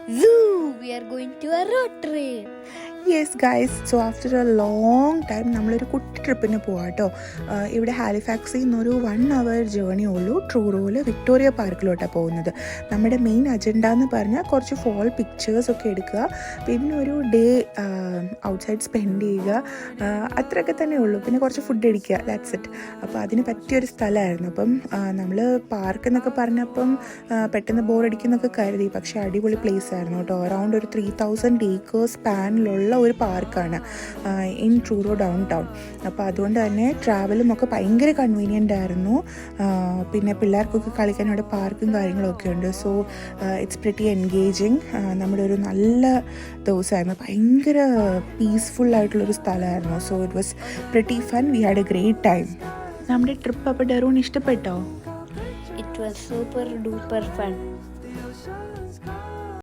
Zoo! We are going to a road trip. Yes guys, so after A long time നമ്മളൊരു കുട്ടി ട്രിപ്പിന് പോവാം കേട്ടോ. ഇവിടെ ഹാലിഫാക്സിൽ നിന്നൊരു 1 hour ജേർണി ഉള്ളൂ ട്രൂറോയിൽ വിക്ടോറിയ പാർക്കിലോട്ടാണ് പോകുന്നത്. നമ്മുടെ മെയിൻ അജണ്ട എന്ന് പറഞ്ഞാൽ കുറച്ച് ഫോൾ പിക്ചേഴ്സൊക്കെ എടുക്കുക, പിന്നെ ഒരു ഡേ ഔട്ട്സൈഡ് സ്പെൻഡ് ചെയ്യുക, അത്രയൊക്കെ തന്നെ ഉള്ളൂ. പിന്നെ കുറച്ച് ഫുഡ് അടിക്കുക, ദാറ്റ്സ് ഇറ്റ്. അപ്പോൾ അതിന് പറ്റിയൊരു സ്ഥലമായിരുന്നു. അപ്പം നമ്മൾ പാർക്ക് എന്നൊക്കെ പറഞ്ഞപ്പം പെട്ടെന്ന് ബോറടിക്കുന്നൊക്കെ കരുതി, പക്ഷേ അടിപൊളി പ്ലേസ് ആയിരുന്നു കേട്ടോ. അറൗണ്ട് ഒരു 3000 acres സ്പാനിലുള്ള ഒരു പാർക്കാണ് ഇൻ ട്രൂറോ ഡൗൺ ടൗൺ. അപ്പോൾ അതുകൊണ്ട് തന്നെ ട്രാവലും ഒക്കെ ഭയങ്കര കൺവീനിയൻ്റ് ആയിരുന്നു. പിന്നെ പിള്ളേർക്കൊക്കെ കളിക്കാൻ അവിടെ പാർക്കും കാര്യങ്ങളൊക്കെ ഉണ്ട്. So it's pretty engaging. നമ്മുടെ ഒരു നല്ല ദിവസമായിരുന്നു, ഭയങ്കര പീസ്ഫുള്ളായിട്ടുള്ളൊരു സ്ഥലമായിരുന്നു. So it was pretty fun. We had A great time. നമ്മുടെ ട്രിപ്പ് അപ്പോൾ ഡെറൂൺ ഇഷ്ടപ്പെട്ടോ? It was super duper fun.